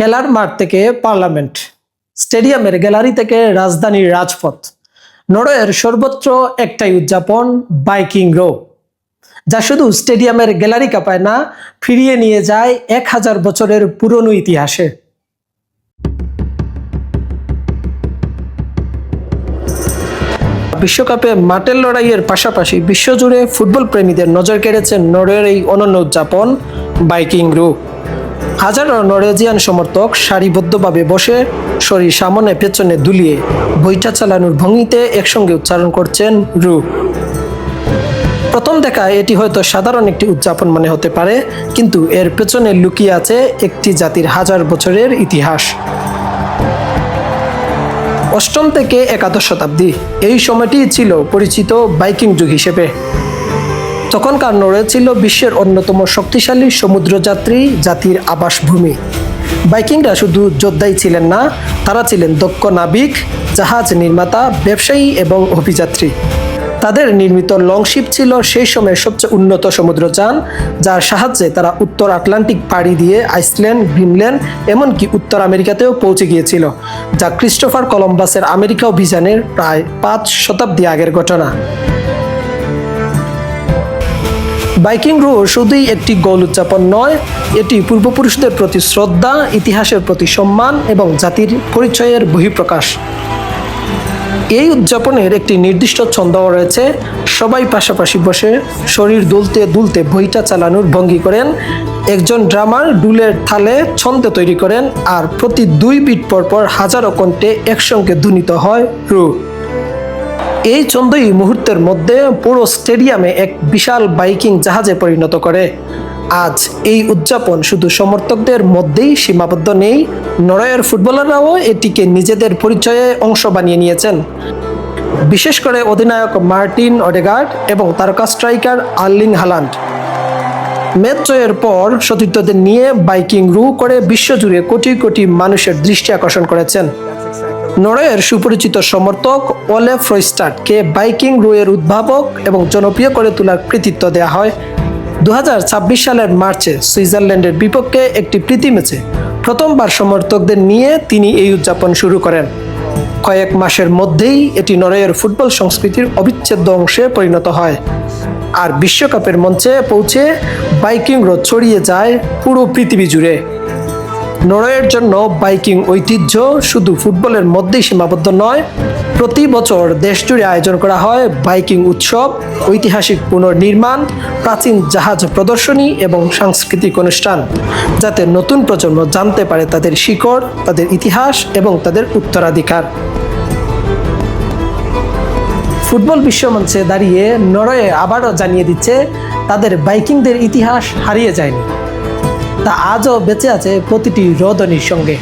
খেলার মাঠ থেকে পার্লামেন্ট, স্টেডিয়ামের গ্যালারি থেকে রাজধানীর রাজপথ, নরওয়ের সর্বত্র একটাই উদযাপন, বাইকিং রো, যা শুধু স্টেডিয়ামের গ্যালারি কাঁপায় না, ফিরিয়ে নিয়ে যায় 1000 বছরের পুরনো ইতিহাসে। বিশ্বকাপে মাঠের লড়াইয়ের পাশাপাশি বিশ্বজুড়ে ফুটবল প্রেমীদের নজর কেড়েছে নরওয়ের এই অনন্য উদযাপন, বাইকিং রো। হাজারো নরওয়েজিয়ান সমর্থক সারিবদ্ধভাবে বসে, শরীর সামনে পেছনে দুলিয়ে বইটা চালানোর ভঙ্গিতে একসঙ্গে উচ্চারণ করছেন রু। প্রথম দেখায় এটি হয়তো সাধারণ একটি উদযাপন মনে হতে পারে, কিন্তু এর পেছনে লুকিয়ে আছে একটি জাতির 1000 বছরের ইতিহাস। অষ্টম থেকে একাদশ শতাব্দী, এই সময়টি ছিল পরিচিত বাইকিং যুগ হিসেবে। তখনকার নরওয়ে ছিল বিশ্বের অন্যতম শক্তিশালী সমুদ্রযাত্রী জাতির আবাসভূমি। বাইকিংরা শুধু যোদ্ধাই ছিলেন না, তারা ছিলেন দক্ষ নাবিক, জাহাজ নির্মাতা, ব্যবসায়ী এবং অভিযাত্রী। তাদের নির্মিত লংশিপ ছিল সেই সময়ের সবচেয়ে উন্নত সমুদ্রযান, যার সাহায্যে তারা উত্তর আটলান্টিক পাড়ি দিয়ে আইসল্যান্ড, গ্রিনল্যান্ড, এমনকি উত্তর আমেরিকাতেও পৌঁছে গিয়েছিল, যা ক্রিস্টোফার কলম্বাসের আমেরিকা অভিযানের প্রায় 5 শতাব্দী আগের ঘটনা। বাইকিং রো শুধুই একটি গোল উদযাপন নয়, এটি পূর্বপুরুষদের প্রতি শ্রদ্ধা, ইতিহাসের প্রতি সম্মান এবং জাতির পরিচয়ের বহিঃপ্রকাশ। এই উদযাপনের একটি নির্দিষ্ট ছন্দও রয়েছে। সবাই পাশাপাশি বসে শরীর দুলতে দুলতে বইটা চালানোর ভঙ্গি করেন। একজন ড্রামার ডুলের তালে ছন্দ তৈরি করেন, আর প্রতি 2 বিট পরপর হাজারো কণ্ঠে একসঙ্গে ধ্বনিত হয় রু। এই ছন্দই মুহূর্তের মধ্যে পুরো স্টেডিয়ামে এক বিশাল বাইকিং জাহাজে পরিণত করে। আজ এই উদযাপন শুধু সমর্থকদের মধ্যেই সীমাবদ্ধ নেই, নরওয়ের ফুটবলাররাও এটিকে নিজেদের পরিচয়ে অংশ বানিয়ে নিয়েছেন। বিশেষ করে অধিনায়ক মার্টিন ওডেগার্ড এবং তারকা স্ট্রাইকার আর্লিং হালান্ড ম্যাচ জয়ের পর সতীর্থদের নিয়ে বাইকিং রো করে বিশ্বজুড়ে কোটি কোটি মানুষের দৃষ্টি আকর্ষণ করেছেন। নরওয়ের সুপরিচিত সমর্থক ওলে ফ্রয়স্টাডকে বাইকিং রো এর উদ্ভাবক এবং জনপ্রিয় করে তোলার কৃতিত্ব দেওয়া হয়। 2026 সালের মার্চে সুইজারল্যান্ডের বিপক্ষে একটি প্রীতি ম্যাচে প্রথমবার সমর্থকদের নিয়ে তিনি এই উদযাপন শুরু করেন। কয়েক মাসের মধ্যেই এটি নরওয়ের ফুটবল সংস্কৃতির অবিচ্ছেদ্য অংশে পরিণত হয়, আর বিশ্বকাপের মঞ্চে পৌঁছে বাইকিং রো ছড়িয়ে যায় পুরো পৃথিবী জুড়ে। নরওয়ের জন্য বাইকিং ঐতিহ্য শুধু ফুটবলের মধ্যেই সীমাবদ্ধ নয়, প্রতি বছর দেশজুড়ে আয়োজন করা হয় বাইকিং উৎসব, ঐতিহাসিক পুনর্নির্মাণ, প্রাচীন জাহাজ প্রদর্শনী এবং সাংস্কৃতিক অনুষ্ঠান, যাতে নতুন প্রজন্ম জানতে পারে তাদের শিকড়, তাদের ইতিহাস এবং তাদের উত্তরাধিকার। ফুটবল বিশ্বমঞ্চে দাঁড়িয়ে নরওয়ে আবারও জানিয়ে দিচ্ছে তাদের বাইকিংদের ইতিহাস হারিয়ে যায়নি, তা আজও বেঁচে আছে প্রতিটি রোদনির সঙ্গে।